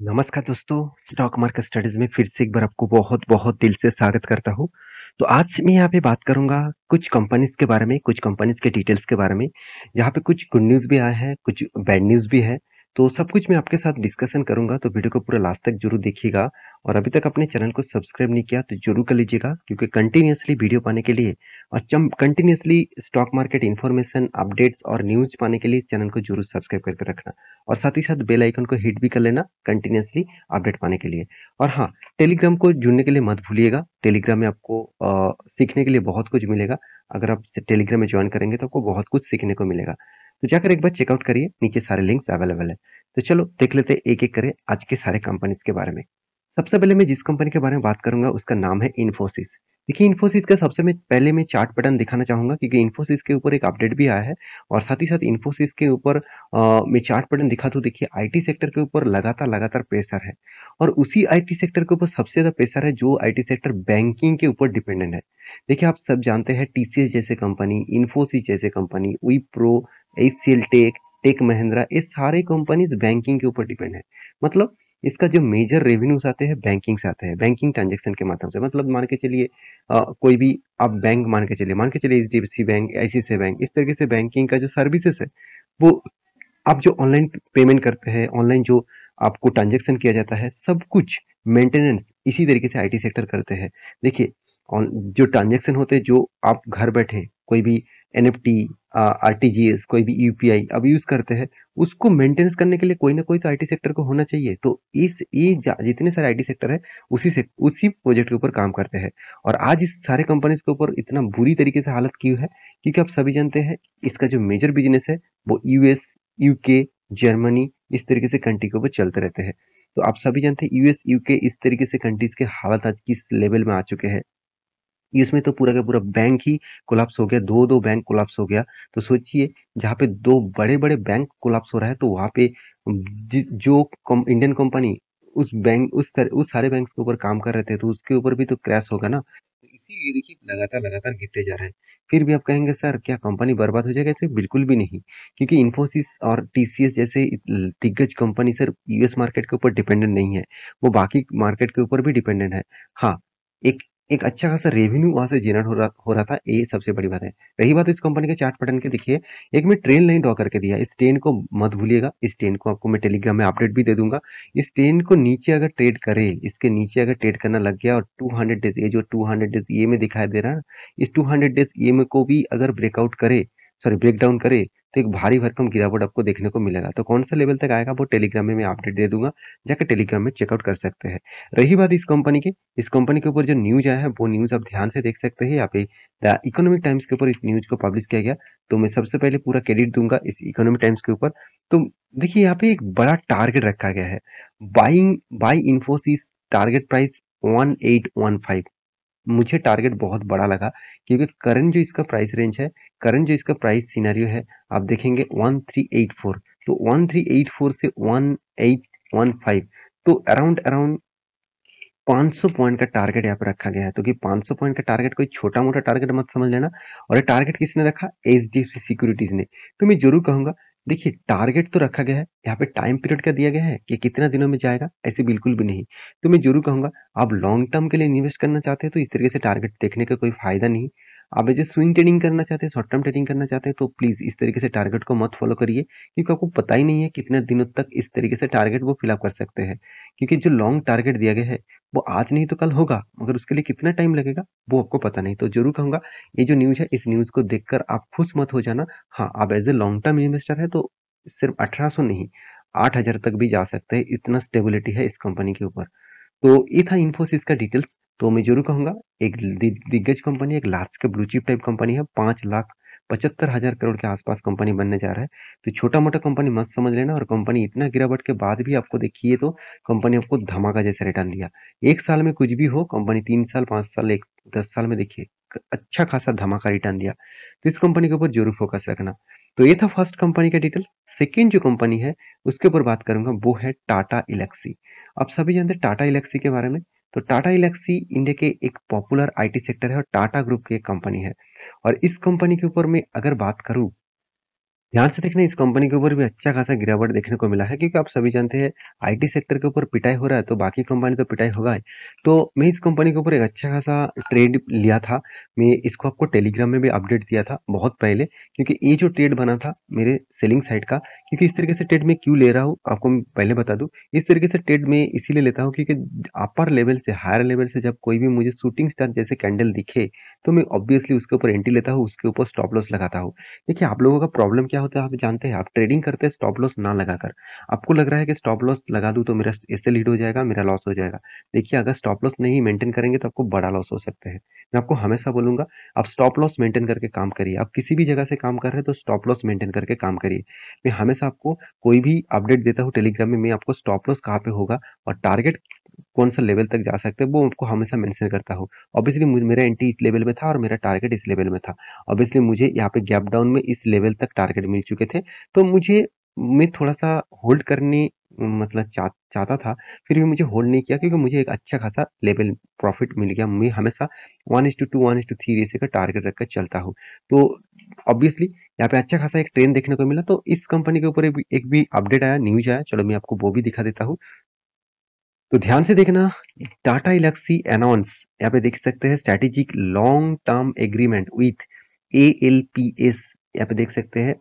नमस्कार दोस्तों, stock market studies में फिर से एक बार आपको बहुत-बहुत दिल से स्वागत करता हूँ। तो आज मैं यहाँ पे बात करूँगा कुछ कंपनीज़ के बारे में, कुछ कंपनीज़ के डिटेल्स के बारे में, जहाँ पे कुछ गुड न्यूज़ भी आए हैं, कुछ बैड न्यूज़ भी है। तो सब कुछ मैं आपके साथ डिस्कशन करूँगा, तो वीडियो को पूरा लास्ट तक ज़रूर देखिएगा और अभी तक अपने चैनल को सब्सक्राइब नहीं किया तो ज़रूर कर लीजिएगा क्योंकि कंटिन्यूअसली वीडियो पाने के लिए और चम continuously stock market information, updates और न्यूज़ पाने के लिए इस चैनल को ज़रूर सब्सक्राइब करके रखना। और साथ ही साथ बेल आइकन को हिट भी कर लेना कंटिन्यूअसली अपडेट पाने के लिए। और हाँ, टेलीग्राम को जुड़ने के लिए मत भूलिएगा। टेलीग्राम में आपको सीखने के लिए बहुत कुछ मिलेगा। अगर आप टेलीग्राम में ज्वाइन करेंगे तो आपको बहुत कुछ सीखने को मिलेगा। तो जाकर एक बार चेकआउट करिए, नीचे सारे लिंक्स अवेलेबल है। तो चलो देख लेते हैं एक-एक करे आज के सारे कंपनीज़ के बारे में। सबसे पहले मैं जिस कंपनी के बारे में बात करूँगा उसका नाम है इन्फोसिस। देखिए इन्फोसिस का सबसे मैं पहले मैं चार्ट पैटर्न दिखाना चाहूँगा क्योंकि इन्फोसिस के ऊपर एक अपडेट भी आया है और साथ ही साथ इन्फोसिस के ऊपर मैं चार्ट पैटर्न दिखा दूँ। देखिए आईटी सेक्टर के ऊपर लगातार प्रेशर है और उसी आईटी सेक्टर के ऊपर सबसे ज़्यादा प्रेशर है जो आईटी सेक्टर बैंकिंग के ऊपर डिपेंडेंट है। देखिए आप सब जानते हैं टीसीएस जैसे कंपनी, इन्फोसिस जैसे company, Wipro, HCL Tech, Tech Mahindra ये सारे कंपनीज बैंकिंग के ऊपर डिपेंड है। मतलब इसका जो मेजर रेवेन्यूज आते हैं बैंकिंग से आते हैं, बैंकिंग ट्रांजेक्शन के माध्यम से। मतलब मान के चलिए कोई भी आप बैंक मान के चलिए एचडीएफसी बैंक, आईसीआईसीआई बैंक, इस तरीके से बैंकिंग का जो सर्विसेज है वो आप जो ऑनलाइन पेमेंट करते हैं, ऑनलाइन जो आपको ट्रांज़ैक्शन किया जाता है, सब कुछ मेंटेनेंस इसी तरीके से आईटी सेक्टर करते हैं। देखिए ऑन जो ट्रांज़ैक्शन होते हैं, जो आप घर बैठे कोई भी एनएफटी आरटीजीएस, कोई भी यूपीआई अब यूज़ करते हैं, उसको मेंटेनेंस करने के लिए कोई ना कोई तो आईटी सेक्टर को होना चाहिए। तो इस ये जितने सारे आईटी सेक्टर है, उसी प्रोजेक्ट के ऊपर काम करते हैं। और आज इस सारे कंपनीज़ के ऊपर इतना बुरी तरीके से हालत क्यों है? क्योंकि आप सभी जानते हैं, इसका जो मेजर बिज़नेस है, वो यूएस, यूके, जर्मनी इस तरीके से कंट्री के ऊपर चलते रहते हैं। तो आप सभी जानते हैं यूएस, यूके इस तरीके से कंट्रीज के हालात आज किस लेवल में आ चुके हैं। इसमें तो पूरा का पूरा बैंक ही कोलैप्स हो गया, 2-2 बैंक कोलैप्स हो गया। तो सोचिए जहाँ पे 2 बड़े-बड़े बैंक कोलैप्स हो रहा है तो वहाँ पे जो इंडियन कंपनी उस सारे बैंक्स के ऊपर काम कर रहे थे तो उसके ऊपर भी तो क्रैश होगा ना। तो इसीलिए देखिए लगातार गिरते जा रहे हैं। फिर भी आप कहेंगे सर क्या कंपनी बर्बाद हो जाएगा? ऐसे बिल्कुल भी नहीं। क्योंकि इन्फोसिस और टीसीएस जैसे दिग्गज कंपनी सिर्फ यूएस मार्केट के ऊपर डिपेंडेंट नहीं है, वो बाकी मार्केट के ऊपर भी डिपेंडेंट है। हाँ, एक एक अच्छा खासा रेवेन्यू वहाँ से जनरेट हो रहा था, ये सबसे बड़ी बात है। रही बात इस कंपनी के चार्ट पैटर्न की, देखिए एक मैं ट्रेन लाइन ड्रॉ करके दिया, इस ट्रेन को मत भूलिएगा, इस ट्रेन को आपको मैं टेलीग्राम में अपडेट भी दे दूंगा। इस ट्रेन को नीचे अगर ट्रेड करे, इसके नीचे अगर ट्रेड करना लग गया और 200 डेज, ये जो 200 डेज ई में दिखाई दे रहा है ना, इस 200 डेज ई को भी अगर ब्रेकआउट करे, सॉरी ब्रेक डाउन करे, तो एक भारी भरकम गिरावट आपको देखने को मिलेगा। तो कौन सा लेवल तक आएगा वो टेलीग्राम में मैं अपडेट दे दूंगा, जाकर टेलीग्राम में चेकआउट कर सकते हैं। रही बात इस कंपनी के ऊपर जो न्यूज आया है वो न्यूज आप ध्यान से देख सकते हैं। यहाँ पे द इकोनॉमिक टाइम्स के ऊपर इस न्यूज को पब्लिश किया गया। तो मैं सबसे पहले पूरा क्रेडिट दूंगा इस इकोनॉमिक टाइम्स के ऊपर। तो देखिए यहाँ पे एक बड़ा टारगेट रखा गया है, बाई इन्फोसिस, टारगेट प्राइस 1815। मुझे टारगेट बहुत बड़ा लगा क्योंकि करंट जो इसका प्राइस रेंज है, करंट जो इसका प्राइस सिनेरियो है, आप देखेंगे 1384। तो 1384 से 1815, तो अराउंड अराउंड 500 पॉइंट का टारगेट यहाँ पे रखा गया है। तो कि 500 पॉइंट का टारगेट कोई छोटा मोटा टारगेट मत समझ लेना। और ये टारगेट किसने रखा? एचडीएफसी सिक्योरिटीज ने। तो मैं जरूर कहूंगा, देखिए टारगेट तो रखा गया है, यहाँ पे टाइम पीरियड क्या दिया गया है कि कितना दिनों में जाएगा, ऐसे बिल्कुल भी नहीं। तो मैं जरूर कहूंगा, आप लॉन्ग टर्म के लिए इन्वेस्ट करना चाहते हैं तो इस तरीके से टारगेट देखने का कोई फायदा नहीं। आप ऐसे स्विंग ट्रेडिंग करना चाहते हैं, शॉर्ट टर्म ट्रेडिंग करना चाहते हैं तो प्लीज इस तरीके से टारगेट को मत फॉलो करिए क्योंकि आपको पता ही नहीं है कितने दिनों तक इस तरीके से टारगेट वो फिलअप कर सकते हैं। क्योंकि जो लॉन्ग टारगेट दिया गया है वो आज नहीं तो कल होगा, मगर उसके लिए कितना टाइम लगेगा वो आपको पता नहीं। तो जरूर कहूंगा, ये जो न्यूज़ है इस न्यूज़ को देखकर आप खुश मत हो जाना। हाँ, आप as a long term investor है तो सिर्फ 1800 नहीं, 8000 तक भी जा सकते हैं, इतना स्टेबिलिटी है इस कंपनी के ऊपर। तो ये था इन्फोसिस का डिटेल्स। तो मैं जरूर कहूंगा, एक दिग्गज कंपनी, एक लार्ज के ब्लू चिप टाइप कंपनी है, 5,75,000 करोड़ के आसपास कंपनी बनने जा रहा है। तो छोटा मोटा कंपनी मत समझ लेना। और कंपनी इतना गिरावट के बाद भी आपको देखिए तो कंपनी आपको धमाका जैसा रिटर्न दिया। एक साल में कुछ भी हो, कंपनी 3 साल 5 साल एक 10 साल में देखिए अच्छा खासा धमाका रिटर्न दिया। तो इस कंपनी के ऊपर जरूर फोकस रखना। तो ये था फर्स्ट कंपनी का डिटेल। सेकेंड जो कंपनी है उसके ऊपर बात करूंगा वो है टाटा इलेक्सी। आप सभी जानते हैं टाटा इलेक्सी के बारे में। तो टाटा इलेक्सी इंडिया के एक पॉपुलर आईटी सेक्टर है और टाटा ग्रुप की एक कंपनी है। और इस कंपनी के ऊपर मैं अगर बात करूं ध्यान से देखना, इस कंपनी के ऊपर भी अच्छा खासा गिरावट देखने को मिला है, क्योंकि आप सभी जानते हैं आईटी सेक्टर के ऊपर पिटाई हो रहा है तो बाकी कंपनी तो पिटाई होगा ही। तो मैं इस कंपनी के ऊपर एक अच्छा खासा ट्रेड लिया था। मैं इसको आपको टेलीग्राम में भी अपडेट दिया था बहुत पहले, क्योंकि ये जो ट्रेड बना था मेरे सेलिंग साइड का, क्योंकि इस तरीके से ट्रेड मैं क्यों ले रहा हूँ आपको मैं पहले बता दूं। इस तरीके से ट्रेड मैं इसीलिए लेता हूँ क्योंकि अपर लेवल से हायर लेवल से जब कोई भी मुझे शूटिंग स्टार जैसे कैंडल दिखे, तो मैं ऑब्वियसली उसके ऊपर एंट्री लेता हूँ, उसके ऊपर स्टॉप लॉस लगाता हूँ। देखिए, आप लोगों का प्रॉब्लम क्या होता है आप जानते हैं, आप ट्रेडिंग करते हैं स्टॉप लॉस ना लगाकर। आपको लग रहा है कि स्टॉप लॉस लगा दूं तो मेरा इससे लीड हो जाएगा, मेरा लॉस हो जाएगा। देखिए, अगर स्टॉप लॉस नहीं मेंटेन करेंगे तो आपको बड़ा लॉस हो सकता है। मैं आपको हमेशा बोलूंगा, आप स्टॉप लॉस मेंटेन करके काम करिए। आप किसी भी जगह से काम कर रहे हैं तो स्टॉप लॉस मेंटेन करके काम करिए। मैं हमेशा आपको कोई भी अपडेट देता हूँ टेलीग्राम में, मैं आपको स्टॉप लॉस कहाँ पे होगा और टारगेट कौन सा लेवल तक जा सकते हैं वो आपको हमेशा मेंशन करता हूँ। ऑब्वियसली मेरा एंट्री इस लेवल में था और मेरा टारगेट इस लेवल में था। ऑब्वियसली मुझे यहाँ पे गैप डाउन में इस लेवल तक टारगेट मिल चुके थे, तो मैं थोड़ा-सा होल्ड करने मतलब चाहता था, फिर भी मुझे होल्ड नहीं किया क्योंकि मुझे एक अच्छा खासा लेवल प्रॉफिट मिल गया। मैं हमेशा 1:2 1:3 रेशियो का टारगेट रखकर चलता हूँ। तो ऑब्वियसली यहाँ पे अच्छा खासा एक ट्रेंड देखने को मिला, तो इस कंपनी के ऊपर एक भी अपडेट आया, न्यूज़ आया, चलो मैं आपको वो भी दिखा देता हूँ। तो ध्यान से देखना, टाटा एल्क्सी अनाउंस, यहाँ पे देख सकते हैं strategic long term agreement with ALPS. यहाँ पे देख सकते हैं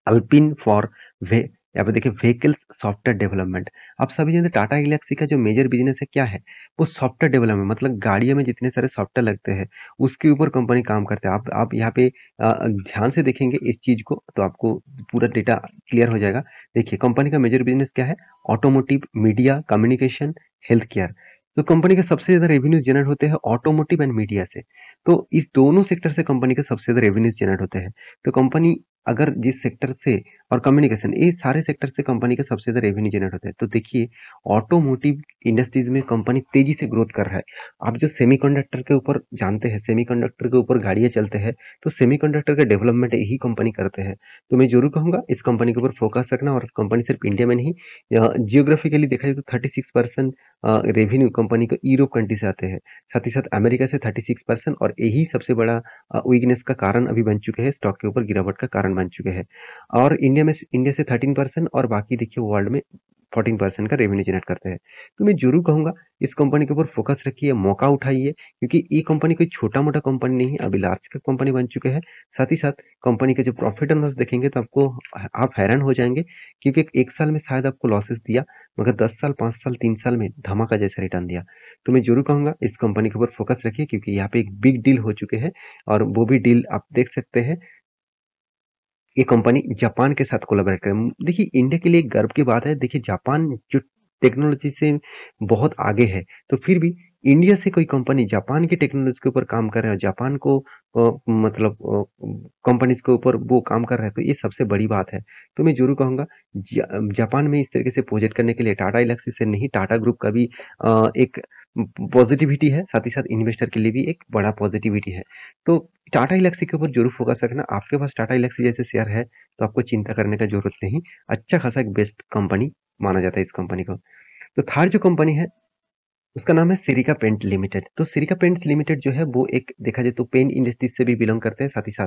अल्पिन फॉर वे, यहाँ पे देखिए व्हीकल्स सॉफ्टवेयर डेवलपमेंट। आप सभी जानते हैं टाटा एल्क्सी का जो मेजर बिजनेस है क्या है, वो सॉफ्टवेयर डेवलपमेंट, मतलब गाड़ियों में जितने सारे सॉफ्टवेयर लगते हैं उसके ऊपर कंपनी काम करते हैं। आप यहाँ पे ध्यान से देखेंगे इस चीज को तो आपको पूरा डेटा क्लियर हो जाएगा। देखिए, कंपनी का मेजर बिजनेस क्या है, automotive, media, communication, health care. तो कंपनी के सबसे ज्यादा रेवेन्यूज जनरेट होते हैं ऑटोमोटिव एंड मीडिया से। तो इस दोनों सेक्टर से कंपनी के सबसे ज्यादा रेवेन्यूज जनरेट होते हैं। तो कंपनी अगर जिस सेक्टर से, और कम्युनिकेशन, ये सारे सेक्टर से कंपनी का सबसे ज्यादा रेवेन्यू जनरेट होता है। तो देखिए, ऑटोमोटिव इंडस्ट्रीज में कंपनी तेजी से ग्रोथ कर रहा है। आप जो सेमीकंडक्टर के ऊपर जानते हैं, सेमीकंडक्टर के ऊपर गाड़ियां चलते हैं, तो सेमीकंडक्टर का डेवलपमेंट यही कंपनी करते हैं। तो मैं जरूर कहूंगा इस कंपनी के ऊपर फोकस रखना, और कंपनी सिर्फ इंडिया में नहीं, जियोग्राफिकली देखा जाए तो 36% रेवेन्यू कंपनी को यूरोप कंट्री से आते हैं, साथ ही साथ अमेरिका से 36%, और यही सबसे बड़ा वीकनेस का कारण अभी बन चुके हैं, स्टॉक के ऊपर गिरावट का कारण बन चुके हैं। और इंडिया से 13%, और बाकी देखिए वर्ल्ड में 14% का रेवेन्यू जनरेट करते हैं। तो मैं जरूर कहूंगा इस कंपनी के ऊपर फोकस रखिए, मौका उठाइए, क्योंकि ये कंपनी कोई छोटा मोटा कंपनी नहीं है, अभी लार्ज कैप कंपनी बन चुके हैं। साथ ही साथ कंपनी के जो प्रॉफिट एंड लॉस देखेंगे तो आपको आप हैरान हो जाएंगे, क्योंकि एक साल में शायद आपको लॉसेस दिया, मगर 10 साल, 5 साल, 3 साल में धमाका जैसा रिटर्न दिया। तो मैं जरूर कहूंगा इस कंपनी के ऊपर फोकस रखिए, क्योंकि यहाँ पे एक बिग डील हो चुके हैं, और वो भी डील आप देख सकते हैं, ये कंपनी जापान के साथ कोलैबोरेट करें। देखिए, इंडिया के लिए एक गर्व की बात है। देखिए, जापान जो टेक्नोलॉजी से बहुत आगे है, तो फिर भी इंडिया से कोई कंपनी जापान की टेक्नोलॉजी के ऊपर काम कर रहा है और जापान को मतलब कंपनीज के ऊपर वो काम कर रहा है, तो ये सबसे बड़ी बात है। तो मैं जरूर कहूंगा जापान में इस तरीके से प्रोजेक्ट करने के लिए टाटा एल्क्सी से नहीं, टाटा ग्रुप का भी एक पॉजिटिविटी है, साथ ही साथ इन्वेस्टर के लिए भी एक बड़ा पॉजिटिविटी है। तो टाटा एल्क्सी के ऊपर जरूर फोकस रखना। आपके पास टाटा एल्क्सी जैसे शेयर है तो आपको चिंता करने का जरूरत नहीं, अच्छा खासा एक बेस्ट कंपनी माना जाता है इस कंपनी को। तो थर्ड जो कंपनी है उसका नाम है सिरिका पेंट लिमिटेड। तो सिरिका पेंट्स लिमिटेड जो है वो एक देखा जाए तो पेंट इंडस्ट्रीज से भी बिलोंग करते हैं, साथ ही साथ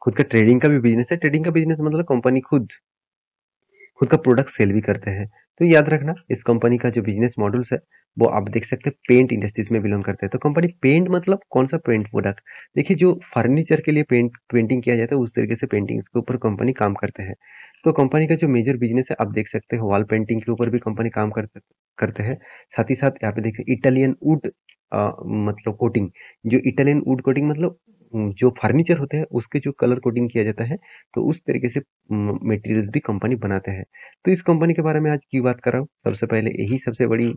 खुद का ट्रेडिंग का भी बिजनेस है। ट्रेडिंग का बिजनेस मतलब कंपनी खुद का प्रोडक्ट सेल भी करते हैं। तो याद रखना, इस कंपनी का जो बिजनेस मॉडल्स है वो आप देख सकते हैं पेंट इंडस्ट्रीज में बिलोंग करते हैं। तो कंपनी पेंट मतलब कौन सा पेंट प्रोडक्ट, देखिए जो फर्नीचर के लिए पेंटिंग किया जाता है उस तरीके से पेंटिंग्स के ऊपर कंपनी काम करते हैं। तो कंपनी का जो मेजर बिजनेस है आप देख सकते हैं, वॉल पेंटिंग के ऊपर भी कंपनी काम करते करते हैं। साथ ही साथ यहाँ पे देखिए इटालियन वुड मतलब कोटिंग, जो इटालियन वुड कोटिंग मतलब जो फर्नीचर होते हैं उसके जो कलर कोटिंग किया जाता है, तो उस तरीके से मटेरियल्स भी कंपनी बनाते हैं। तो इस कंपनी के बारे में आज क्यों बात कर रहा हूँ, सबसे पहले यही सबसे बड़ी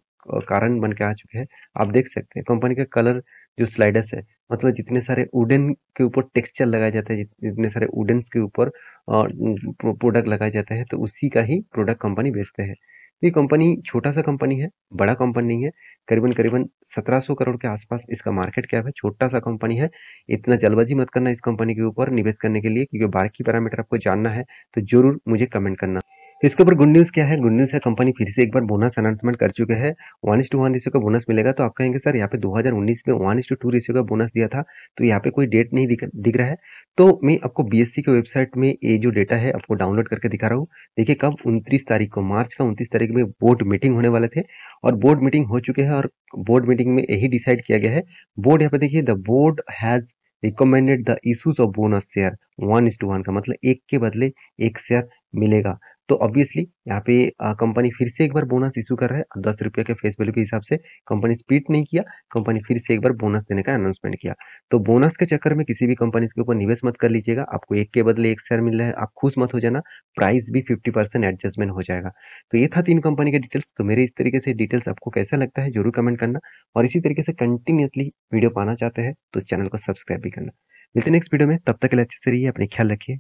कारण बन के आ चुके हैं। आप देख सकते हैं कंपनी का कलर जो स्लाइडर्स है, मतलब जितने सारे वुडन के ऊपर टेक्सचर लगाया जाता है, जितने सारे वुडन्स के ऊपर प्रोडक्ट लगाए जाते हैं, तो उसी का ही प्रोडक्ट कंपनी बेचते हैं। तो ये कंपनी छोटा सा कंपनी है, बड़ा कंपनी नहीं है। करीबन करीबन 1700 करोड़ के आसपास इसका मार्केट कैप है, छोटा सा कंपनी है। इतना जल्दबाजी मत करना इस कंपनी के ऊपर निवेश करने के लिए, क्योंकि बाकी पैरामीटर आपको जानना है तो जरूर मुझे कमेंट करना। तो इसके ऊपर गुड न्यूज़ क्या है? गुड न्यूज़ है कंपनी फिर से एक बार बोनस अनाउंसमेंट कर चुके हैं। 1:1 रेशियो का बोनस मिलेगा। तो आप कहेंगे सर यहाँ पे 2019 में 1:2 रेशियो का बोनस दिया था, तो यहाँ पे कोई डेट नहीं दिख रहा है। तो मैं आपको बीएससी के वेबसाइट में ये जो डेटा है आपको डाउनलोड करके दिखा रहा हूँ। देखिए कब 29 तारीख को, मार्च का 29 तारीख में बोर्ड मीटिंग होने वाले थे और बोर्ड मीटिंग हो चुके हैं और बोर्ड मीटिंग में यही डिसाइड किया गया है। बोर्ड यहाँ पे देखिए, the board has recommended the issues of bonus share 1:1 का मतलब एक के बदले एक शेयर मिलेगा। तो ऑब्वियसली यहाँ पे कंपनी फिर से एक बार बोनस इशू कर रहा है। 10 रुपये के फेस वैल्यू के हिसाब से कंपनी स्प्लिट नहीं किया, कंपनी फिर से एक बार बोनस देने का अनाउंसमेंट किया। तो बोनस के चक्कर में किसी भी कंपनी के ऊपर निवेश मत कर लीजिएगा। आपको एक के बदले एक शेयर मिल रहा है, आप खुश मत हो जाना। प्राइस भी 50% एडजस्टमेंट हो जाएगा। तो ये था 3 कंपनी के डिटेल्स। तो मेरे इस तरीके से डिटेल्स आपको कैसा लगता है जरूर कमेंट करना, और इसी तरीके से कंटिन्यूअसली वीडियो पाना चाहते हैं तो चैनल को सब्सक्राइब भी करना। मिलते हैं नेक्स्ट वीडियो में, तब तक के लिए अच्छे से रहिए, अपने ख्याल रखिए।